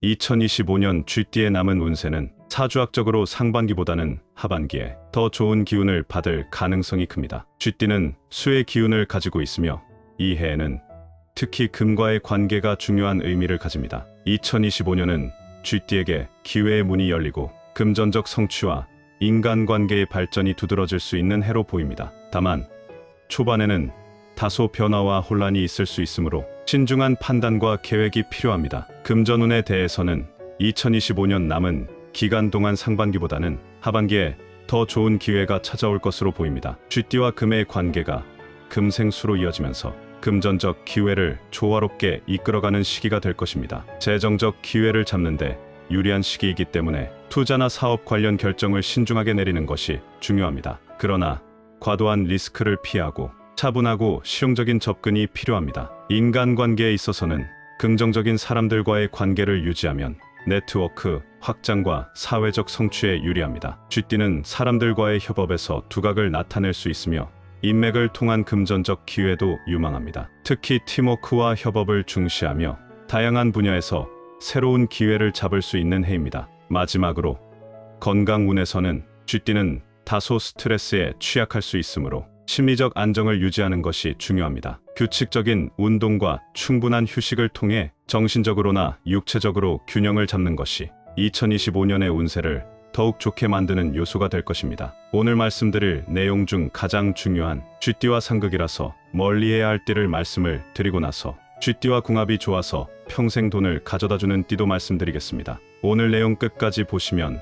2025년 쥐띠의 남은 운세는 사주학적으로 상반기보다는 하반기에 더 좋은 기운을 받을 가능성이 큽니다. 쥐띠는 수의 기운을 가지고 있으며 이 해에는 특히 금과의 관계가 중요한 의미를 가집니다. 2025년은 쥐띠에게 기회의 문이 열리고 금전적 성취와 인간관계의 발전이 두드러질 수 있는 해로 보입니다. 다만 초반에는 다소 변화와 혼란이 있을 수 있으므로 신중한 판단과 계획이 필요합니다. 금전운에 대해서는 2025년 남은 기간 동안 상반기보다는 하반기에 더 좋은 기회가 찾아올 것으로 보입니다. 쥐띠와 금의 관계가 금생수로 이어지면서 금전적 기회를 조화롭게 이끌어가는 시기가 될 것입니다. 재정적 기회를 잡는데 유리한 시기이기 때문에 투자나 사업 관련 결정을 신중하게 내리는 것이 중요합니다. 그러나 과도한 리스크를 피하고 차분하고 실용적인 접근이 필요합니다. 인간관계에 있어서는 긍정적인 사람들과의 관계를 유지하면 네트워크 확장과 사회적 성취에 유리합니다. 쥐띠는 사람들과의 협업에서 두각을 나타낼 수 있으며 인맥을 통한 금전적 기회도 유망합니다. 특히 팀워크와 협업을 중시하며 다양한 분야에서 새로운 기회를 잡을 수 있는 해입니다. 마지막으로 건강운에서는 쥐띠는 다소 스트레스에 취약할 수 있으므로 심리적 안정을 유지하는 것이 중요합니다. 규칙적인 운동과 충분한 휴식을 통해 정신적으로나 육체적으로 균형을 잡는 것이 2025년의 운세를 더욱 좋게 만드는 요소가 될 것입니다. 오늘 말씀드릴 내용 중 가장 중요한 쥐띠와 상극이라서 멀리해야 할 띠를 말씀을 드리고 나서 쥐띠와 궁합이 좋아서 평생 돈을 가져다주는 띠도 말씀드리겠습니다. 오늘 내용 끝까지 보시면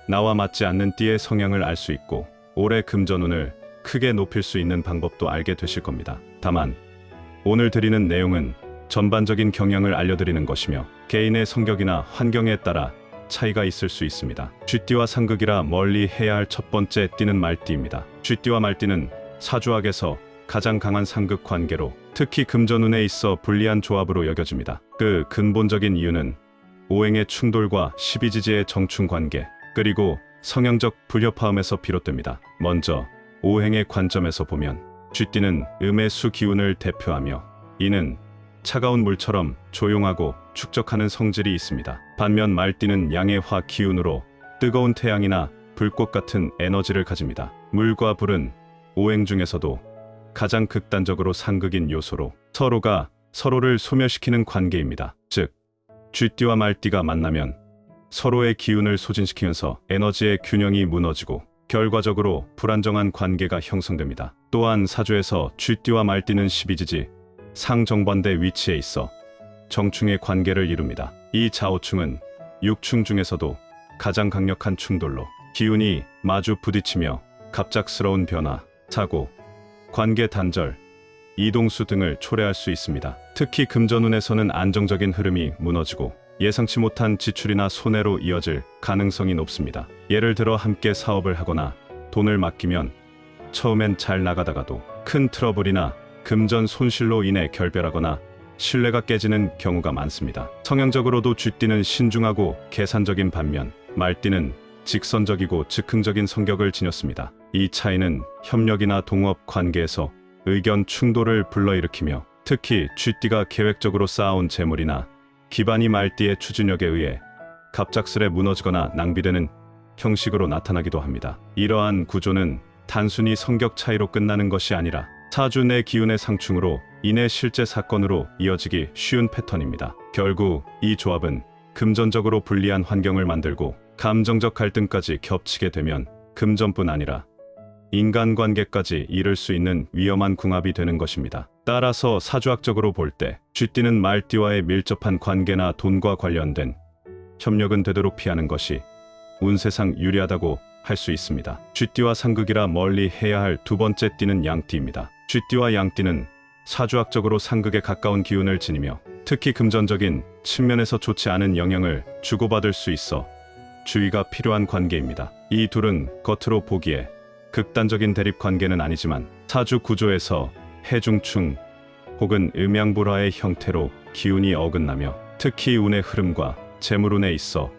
나와 맞지 않는 띠의 성향을 알 수 있고 올해 금전운을 크게 높일 수 있는 방법도 알게 되실 겁니다. 다만 오늘 드리는 내용은 전반적인 경향을 알려드리는 것이며 개인의 성격이나 환경에 따라 차이가 있을 수 있습니다. 쥐띠와 상극이라 멀리 해야 할 첫 번째 띠는 말띠입니다. 쥐띠와 말띠는 사주학에서 가장 강한 상극 관계로 특히 금전운에 있어 불리한 조합으로 여겨집니다. 그 근본적인 이유는 오행의 충돌과 십이지지의 정충 관계 그리고 성향적 불협화음에서 비롯됩니다. 먼저 오행의 관점에서 보면 쥐띠는 음의 수 기운을 대표하며 이는 차가운 물처럼 조용하고 축적하는 성질이 있습니다. 반면 말띠는 양의 화 기운으로 뜨거운 태양이나 불꽃 같은 에너지를 가집니다. 물과 불은 오행 중에서도 가장 극단적으로 상극인 요소로 서로가 서로를 소멸시키는 관계입니다. 즉, 쥐띠와 말띠가 만나면 서로의 기운을 소진시키면서 에너지의 균형이 무너지고 결과적으로 불안정한 관계가 형성됩니다. 또한 사주에서 쥐띠와 말띠는 십이지지 상정반대 위치에 있어 정충의 관계를 이룹니다. 이 좌우충은 육충 중에서도 가장 강력한 충돌로 기운이 마주 부딪히며 갑작스러운 변화, 사고, 관계 단절, 이동수 등을 초래할 수 있습니다. 특히 금전운에서는 안정적인 흐름이 무너지고 예상치 못한 지출이나 손해로 이어질 가능성이 높습니다. 예를 들어 함께 사업을 하거나 돈을 맡기면 처음엔 잘 나가다가도 큰 트러블이나 금전 손실로 인해 결별하거나 신뢰가 깨지는 경우가 많습니다. 성향적으로도 쥐띠는 신중하고 계산적인 반면 말띠는 직선적이고 즉흥적인 성격을 지녔습니다. 이 차이는 협력이나 동업 관계에서 의견 충돌을 불러일으키며 특히 쥐띠가 계획적으로 쌓아온 재물이나 기반이 말띠의 추진력에 의해 갑작스레 무너지거나 낭비되는 형식으로 나타나기도 합니다. 이러한 구조는 단순히 성격 차이로 끝나는 것이 아니라 사주 내 기운의 상충으로 인해 실제 사건으로 이어지기 쉬운 패턴입니다. 결국 이 조합은 금전적으로 불리한 환경을 만들고 감정적 갈등까지 겹치게 되면 금전뿐 아니라 인간관계까지 이를 수 있는 위험한 궁합이 되는 것입니다. 따라서 사주학적으로 볼 때 쥐띠는 말띠와의 밀접한 관계나 돈과 관련된 협력은 되도록 피하는 것이 운세상 유리하다고 할 수 있습니다. 쥐띠와 상극이라 멀리 해야 할 두 번째 띠는 양띠입니다. 쥐띠와 양띠는 사주학적으로 상극에 가까운 기운을 지니며 특히 금전적인 측면에서 좋지 않은 영향을 주고받을 수 있어 주의가 필요한 관계입니다. 이 둘은 겉으로 보기에 극단적인 대립 관계는 아니지만 사주 구조에서 해중충 혹은 음양불화의 형태로 기운이 어긋나며 특히 운의 흐름과 재물운에 있어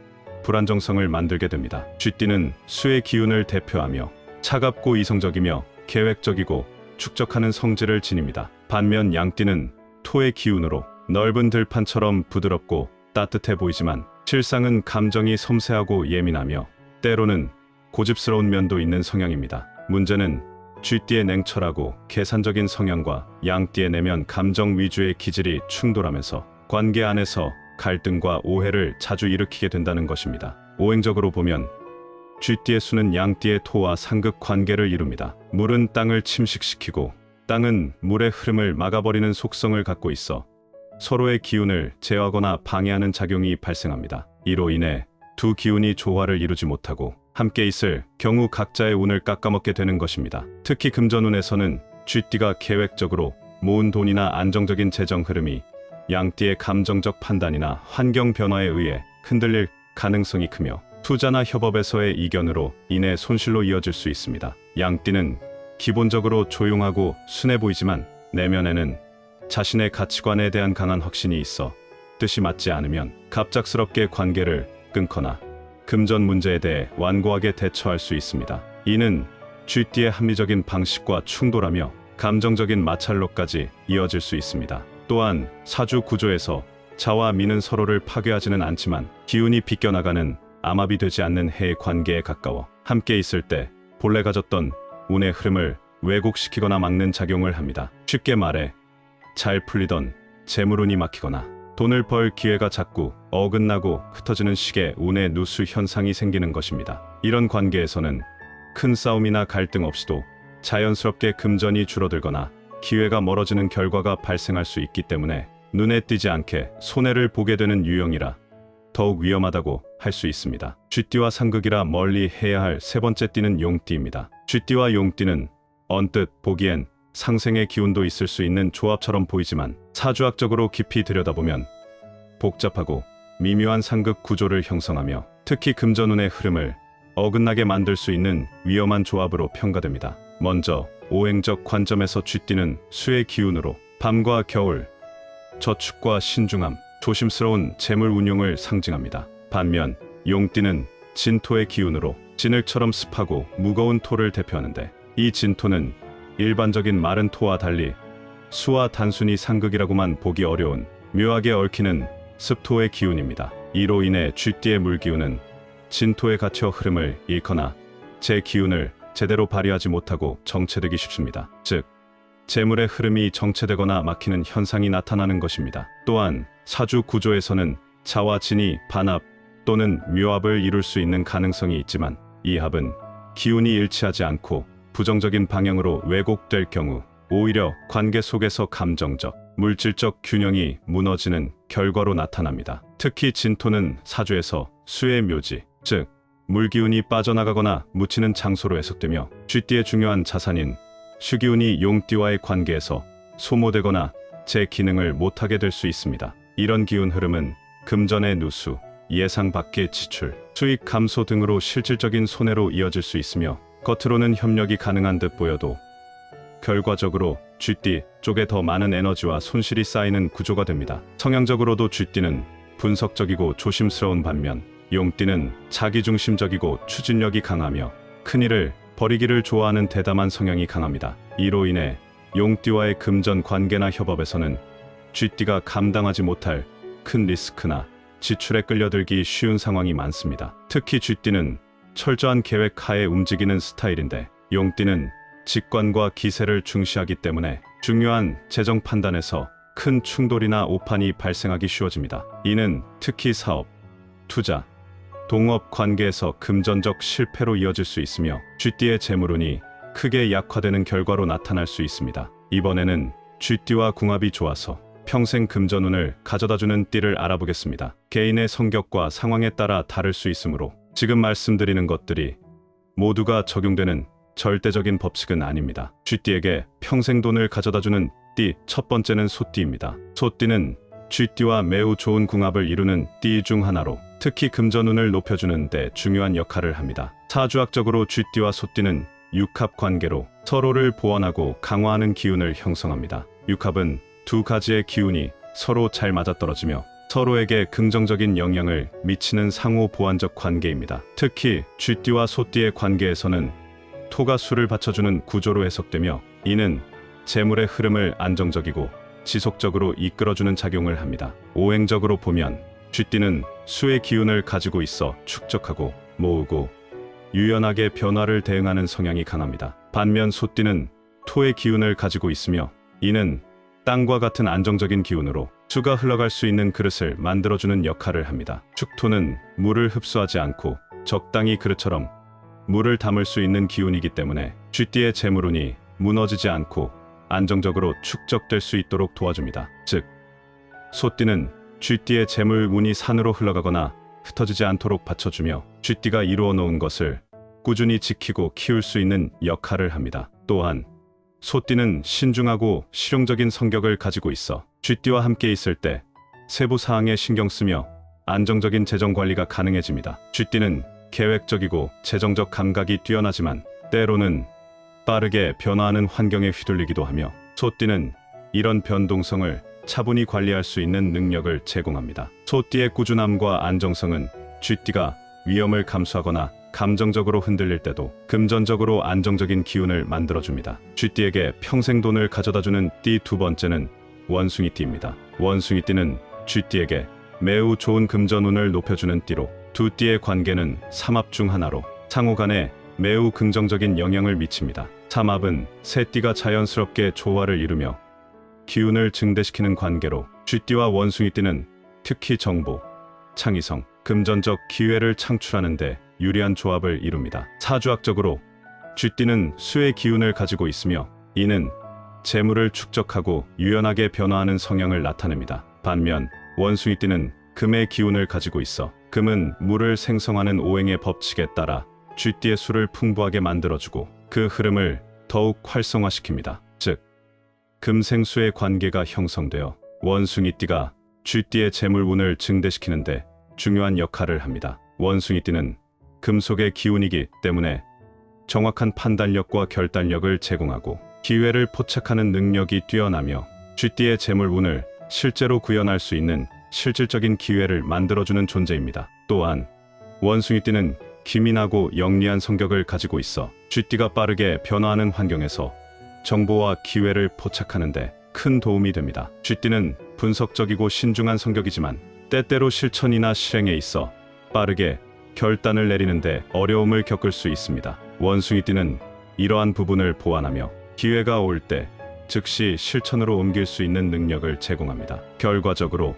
불안정성을 만들게 됩니다. 쥐띠는 수의 기운을 대표하며 차갑고 이성적이며 계획적이고 축적하는 성질을 지닙니다. 반면 양띠는 토의 기운으로 넓은 들판처럼 부드럽고 따뜻해 보이지만 실상은 감정이 섬세하고 예민하며 때로는 고집스러운 면도 있는 성향입니다. 문제는 쥐띠의 냉철하고 계산적인 성향과 양띠의 내면 감정 위주의 기질이 충돌하면서 관계 안에서 갈등과 오해를 자주 일으키게 된다는 것입니다. 오행적으로 보면 쥐띠의 수는 양띠의 토와 상극 관계를 이룹니다. 물은 땅을 침식시키고 땅은 물의 흐름을 막아버리는 속성을 갖고 있어 서로의 기운을 제어하거나 방해하는 작용이 발생합니다. 이로 인해 두 기운이 조화를 이루지 못하고 함께 있을 경우 각자의 운을 깎아먹게 되는 것입니다. 특히 금전운에서는 쥐띠가 계획적으로 모은 돈이나 안정적인 재정 흐름이 양띠의 감정적 판단이나 환경 변화에 의해 흔들릴 가능성이 크며 투자나 협업에서의 이견으로 인해 손실로 이어질 수 있습니다. 양띠는 기본적으로 조용하고 순해 보이지만 내면에는 자신의 가치관에 대한 강한 확신이 있어 뜻이 맞지 않으면 갑작스럽게 관계를 끊거나 금전 문제에 대해 완고하게 대처할 수 있습니다. 이는 쥐띠의 합리적인 방식과 충돌하며 감정적인 마찰로까지 이어질 수 있습니다. 또한 사주 구조에서 자와 미는 서로를 파괴하지는 않지만 기운이 비껴나가는 암합이 되지 않는 해의 관계에 가까워 함께 있을 때 본래 가졌던 운의 흐름을 왜곡시키거나 막는 작용을 합니다. 쉽게 말해 잘 풀리던 재물운이 막히거나 돈을 벌 기회가 자꾸 어긋나고 흩어지는 식의 운의 누수 현상이 생기는 것입니다. 이런 관계에서는 큰 싸움이나 갈등 없이도 자연스럽게 금전이 줄어들거나 기회가 멀어지는 결과가 발생할 수 있기 때문에 눈에 띄지 않게 손해를 보게 되는 유형이라 더욱 위험하다고 할 수 있습니다. 쥐띠와 상극이라 멀리 해야 할 세 번째 띠는 용띠입니다. 쥐띠와 용띠는 언뜻 보기엔 상생의 기운도 있을 수 있는 조합처럼 보이지만 사주학적으로 깊이 들여다보면 복잡하고 미묘한 상극 구조를 형성하며 특히 금전운의 흐름을 어긋나게 만들 수 있는 위험한 조합으로 평가됩니다. 먼저 오행적 관점에서 쥐띠는 수의 기운으로 밤과 겨울, 저축과 신중함, 조심스러운 재물 운용을 상징합니다. 반면 용띠는 진토의 기운으로 진흙처럼 습하고 무거운 토를 대표하는데 이 진토는 일반적인 마른 토와 달리 수와 단순히 상극이라고만 보기 어려운 묘하게 얽히는 습토의 기운입니다. 이로 인해 쥐띠의 물기운은 진토에 갇혀 흐름을 잃거나 제 기운을 제대로 발휘하지 못하고 정체되기 쉽습니다. 즉, 재물의 흐름이 정체되거나 막히는 현상이 나타나는 것입니다. 또한 사주 구조에서는 자와 진이 반합 또는 묘합을 이룰 수 있는 가능성이 있지만 이 합은 기운이 일치하지 않고 부정적인 방향으로 왜곡될 경우 오히려 관계 속에서 감정적, 물질적 균형이 무너지는 결과로 나타납니다. 특히 진토는 사주에서 수의 묘지, 즉 물기운이 빠져나가거나 묻히는 장소로 해석되며 쥐띠의 중요한 자산인 수기운이 용띠와의 관계에서 소모되거나 제 기능을 못하게 될 수 있습니다. 이런 기운 흐름은 금전의 누수, 예상 밖의 지출, 수익 감소 등으로 실질적인 손해로 이어질 수 있으며 겉으로는 협력이 가능한 듯 보여도 결과적으로 쥐띠 쪽에 더 많은 에너지와 손실이 쌓이는 구조가 됩니다. 성향적으로도 쥐띠는 분석적이고 조심스러운 반면 용띠는 자기중심적이고 추진력이 강하며 큰일을 벌이기를 좋아하는 대담한 성향이 강합니다. 이로 인해 용띠와의 금전 관계나 협업에서는 쥐띠가 감당하지 못할 큰 리스크나 지출에 끌려들기 쉬운 상황이 많습니다. 특히 쥐띠는 철저한 계획 하에 움직이는 스타일인데 용띠는 직관과 기세를 중시하기 때문에 중요한 재정 판단에서 큰 충돌이나 오판이 발생하기 쉬워집니다. 이는 특히 사업, 투자, 동업 관계에서 금전적 실패로 이어질 수 있으며 쥐띠의 재물운이 크게 약화되는 결과로 나타날 수 있습니다. 이번에는 쥐띠와 궁합이 좋아서 평생 금전운을 가져다주는 띠를 알아보겠습니다. 개인의 성격과 상황에 따라 다를 수 있으므로 지금 말씀드리는 것들이 모두가 적용되는 절대적인 법칙은 아닙니다. 쥐띠에게 평생 돈을 가져다주는 띠 첫 번째는 소띠입니다. 소띠는 쥐띠와 매우 좋은 궁합을 이루는 띠 중 하나로 특히 금전운을 높여주는 데 중요한 역할을 합니다. 사주학적으로 쥐띠와 소띠는 육합 관계로 서로를 보완하고 강화하는 기운을 형성합니다. 육합은 두 가지의 기운이 서로 잘 맞아떨어지며 서로에게 긍정적인 영향을 미치는 상호 보완적 관계입니다. 특히 쥐띠와 소띠의 관계에서는 토가 수를 받쳐주는 구조로 해석되며 이는 재물의 흐름을 안정적이고 지속적으로 이끌어주는 작용을 합니다. 오행적으로 보면 쥐띠는 수의 기운을 가지고 있어 축적하고 모으고 유연하게 변화를 대응하는 성향이 강합니다. 반면 소띠는 토의 기운을 가지고 있으며 이는 땅과 같은 안정적인 기운으로 수가 흘러갈 수 있는 그릇을 만들어주는 역할을 합니다. 축토는 물을 흡수하지 않고 적당히 그릇처럼 물을 담을 수 있는 기운이기 때문에 쥐띠의 재물운이 무너지지 않고 안정적으로 축적될 수 있도록 도와줍니다. 즉, 소띠는 쥐띠의 재물운이 산으로 흘러가거나 흩어지지 않도록 받쳐주며 쥐띠가 이루어 놓은 것을 꾸준히 지키고 키울 수 있는 역할을 합니다. 또한 소띠는 신중하고 실용적인 성격을 가지고 있어 쥐띠와 함께 있을 때 세부 사항에 신경 쓰며 안정적인 재정 관리가 가능해집니다. 쥐띠는 계획적이고 재정적 감각이 뛰어나지만 때로는 빠르게 변화하는 환경에 휘둘리기도 하며 소띠는 이런 변동성을 차분히 관리할 수 있는 능력을 제공합니다. 소띠의 꾸준함과 안정성은 쥐띠가 위험을 감수하거나 감정적으로 흔들릴 때도 금전적으로 안정적인 기운을 만들어줍니다. 쥐띠에게 평생 돈을 가져다주는 띠 두 번째는 원숭이띠입니다. 원숭이띠는 쥐띠에게 매우 좋은 금전운을 높여주는 띠로 두 띠의 관계는 삼합 중 하나로 상호 간에 매우 긍정적인 영향을 미칩니다. 삼합은 세 띠가 자연스럽게 조화를 이루며 기운을 증대시키는 관계로 쥐띠와 원숭이띠는 특히 정보, 창의성, 금전적 기회를 창출하는 데 유리한 조합을 이룹니다. 사주학적으로 쥐띠는 수의 기운을 가지고 있으며 이는 재물을 축적하고 유연하게 변화하는 성향을 나타냅니다. 반면 원숭이띠는 금의 기운을 가지고 있어 금은 물을 생성하는 오행의 법칙에 따라 쥐띠의 수를 풍부하게 만들어주고 그 흐름을 더욱 활성화시킵니다. 즉, 금생수의 관계가 형성되어 원숭이띠가 쥐띠의 재물운을 증대시키는데 중요한 역할을 합니다. 원숭이띠는 금속의 기운이기 때문에 정확한 판단력과 결단력을 제공하고 기회를 포착하는 능력이 뛰어나며 쥐띠의 재물운을 실제로 구현할 수 있는 실질적인 기회를 만들어주는 존재입니다. 또한 원숭이띠는 기민하고 영리한 성격을 가지고 있어 쥐띠가 빠르게 변화하는 환경에서 정보와 기회를 포착하는 데 큰 도움이 됩니다. 쥐띠는 분석적이고 신중한 성격이지만 때때로 실천이나 실행에 있어 빠르게 결단을 내리는데 어려움을 겪을 수 있습니다. 원숭이띠는 이러한 부분을 보완하며 기회가 올 때 즉시 실천으로 옮길 수 있는 능력을 제공합니다. 결과적으로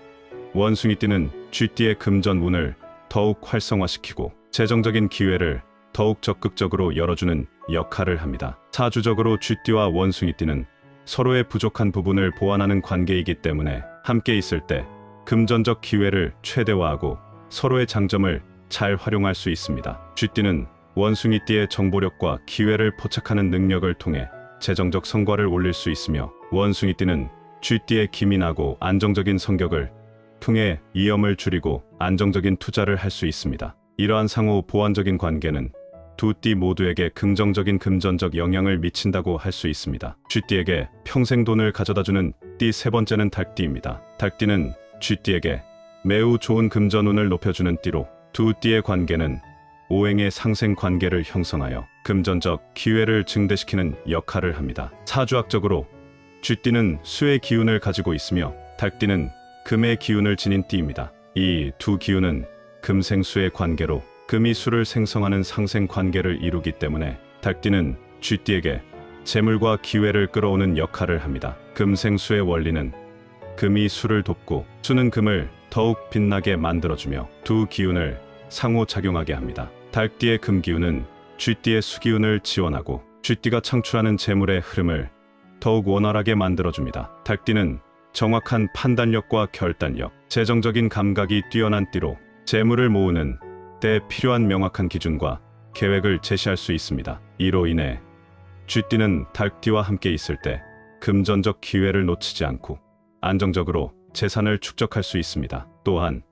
원숭이띠는 쥐띠의 금전운을 더욱 활성화시키고 재정적인 기회를 더욱 적극적으로 열어주는 역할을 합니다. 사주적으로 쥐띠와 원숭이띠는 서로의 부족한 부분을 보완하는 관계이기 때문에 함께 있을 때 금전적 기회를 최대화하고 서로의 장점을 잘 활용할 수 있습니다. 쥐띠는 원숭이띠의 정보력과 기회를 포착하는 능력을 통해 재정적 성과를 올릴 수 있으며 원숭이띠는 쥐띠의 기민하고 안정적인 성격을 통해 위험을 줄이고 안정적인 투자를 할 수 있습니다. 이러한 상호 보완적인 관계는 두 띠 모두에게 긍정적인 금전적 영향을 미친다고 할 수 있습니다. 쥐띠에게 평생 돈을 가져다주는 띠 세 번째는 닭띠입니다. 닭띠는 쥐띠에게 매우 좋은 금전운을 높여주는 띠로 두 띠의 관계는 오행의 상생 관계를 형성하여 금전적 기회를 증대시키는 역할을 합니다. 사주학적으로 쥐띠는 수의 기운을 가지고 있으며 닭띠는 금의 기운을 지닌 띠입니다. 이 두 기운은 금생수의 관계로 금이 수를 생성하는 상생 관계를 이루기 때문에 닭띠는 쥐띠에게 재물과 기회를 끌어오는 역할을 합니다. 금생수의 원리는 금이 수를 돕고 수는 금을 더욱 빛나게 만들어주며 두 기운을 상호작용하게 합니다. 닭띠의 금기운은 쥐띠의 수기운을 지원하고 쥐띠가 창출하는 재물의 흐름을 더욱 원활하게 만들어줍니다. 닭띠는 정확한 판단력과 결단력, 재정적인 감각이 뛰어난 띠로 재물을 모으는 때 필요한 명확한 기준과 계획을 제시할 수 있습니다. 이로 인해 쥐띠는 닭띠와 함께 있을 때 금전적 기회를 놓치지 않고 안정적으로 재산을 축적할 수 있습니다. 또한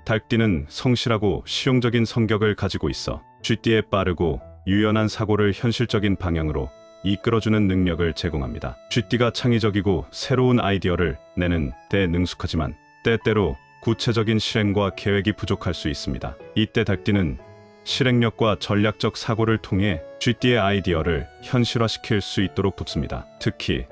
닭띠는 성실하고 실용적인 성격을 가지고 있어 쥐띠의 빠르고 유연한 사고를 현실적인 방향으로 이끌어주는 능력을 제공합니다. 쥐띠가 창의적이고 새로운 아이디어를 내는 데 능숙하지만 때때로 구체적인 실행과 계획이 부족할 수 있습니다. 이때 닭띠는 실행력과 전략적 사고를 통해 쥐띠의 아이디어를 현실화시킬 수 있도록 돕습니다. 특히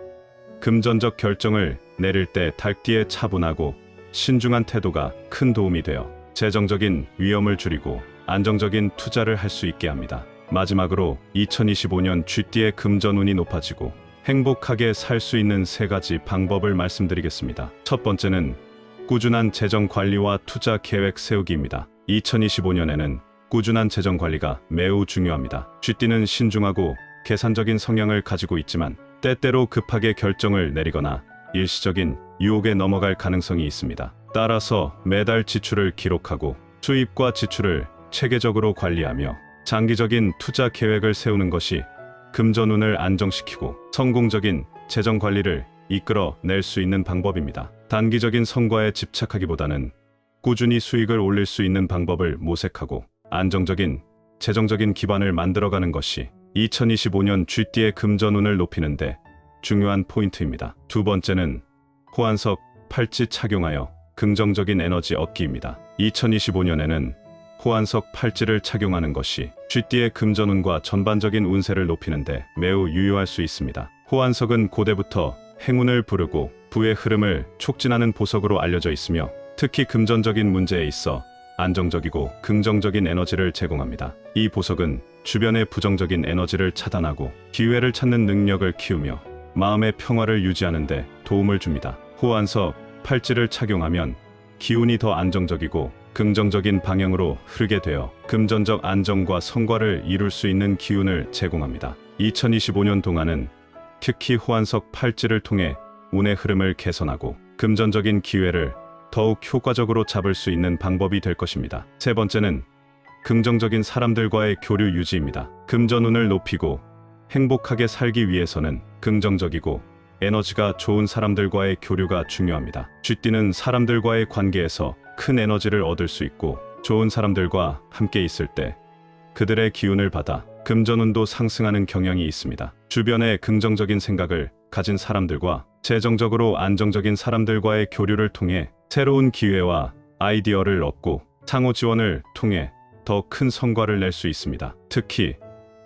금전적 결정을 내릴 때 닭띠의 차분하고 신중한 태도가 큰 도움이 되어 재정적인 위험을 줄이고 안정적인 투자를 할 수 있게 합니다. 마지막으로 2025년 쥐띠의 금전운이 높아지고 행복하게 살 수 있는 3가지 방법을 말씀드리겠습니다. 첫 번째는 꾸준한 재정 관리와 투자 계획 세우기입니다. 2025년에는 꾸준한 재정 관리가 매우 중요합니다. 쥐띠는 신중하고 계산적인 성향을 가지고 있지만 때때로 급하게 결정을 내리거나 일시적인 유혹에 넘어갈 가능성이 있습니다. 따라서 매달 지출을 기록하고 수입과 지출을 체계적으로 관리하며 장기적인 투자 계획을 세우는 것이 금전운을 안정시키고 성공적인 재정 관리를 이끌어낼 수 있는 방법입니다. 단기적인 성과에 집착하기보다는 꾸준히 수익을 올릴 수 있는 방법을 모색하고 안정적인 재정적인 기반을 만들어가는 것이 2025년 쥐띠의 금전운을 높이는데 중요한 포인트입니다. 두 번째는 호환석 팔찌 착용하여 긍정적인 에너지 얻기입니다. 2025년에는 호환석 팔찌를 착용하는 것이 쥐띠의 금전운과 전반적인 운세를 높이는데 매우 유효할 수 있습니다. 호환석은 고대부터 행운을 부르고 부의 흐름을 촉진하는 보석으로 알려져 있으며 특히 금전적인 문제에 있어 안정적이고 긍정적인 에너지를 제공합니다. 이 보석은 주변의 부정적인 에너지를 차단하고 기회를 찾는 능력을 키우며 마음의 평화를 유지하는 데 도움을 줍니다. 호환석 팔찌를 착용하면 기운이 더 안정적이고 긍정적인 방향으로 흐르게 되어 금전적 안정과 성과를 이룰 수 있는 기운을 제공합니다. 2025년 동안은 특히 호환석 팔찌를 통해 운의 흐름을 개선하고 금전적인 기회를 더욱 효과적으로 잡을 수 있는 방법이 될 것입니다. 세 번째는 긍정적인 사람들과의 교류 유지입니다. 금전운을 높이고 행복하게 살기 위해서는 긍정적이고 에너지가 좋은 사람들과의 교류가 중요합니다. 쥐띠는 사람들과의 관계에서 큰 에너지를 얻을 수 있고 좋은 사람들과 함께 있을 때 그들의 기운을 받아 금전운도 상승하는 경향이 있습니다. 주변에 긍정적인 생각을 가진 사람들과 재정적으로 안정적인 사람들과의 교류를 통해 새로운 기회와 아이디어를 얻고 상호 지원을 통해 더 큰 성과를 낼 수 있습니다. 특히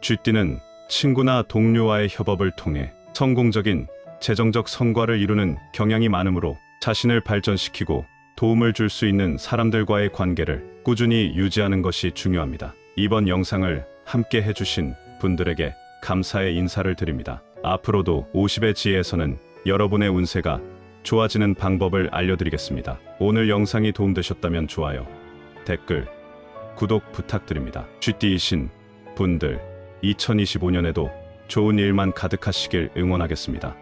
쥐띠는 친구나 동료와의 협업을 통해 성공적인 재정적 성과를 이루는 경향이 많으므로 자신을 발전시키고 도움을 줄 수 있는 사람들과의 관계를 꾸준히 유지하는 것이 중요합니다. 이번 영상을 함께 해주신 분들에게 감사의 인사를 드립니다. 앞으로도 50의 지혜에서는 여러분의 운세가 좋아지는 방법을 알려드리겠습니다. 오늘 영상이 도움되셨다면 좋아요, 댓글, 구독 부탁드립니다. 쥐띠이신 분들 2025년에도 좋은 일만 가득하시길 응원하겠습니다.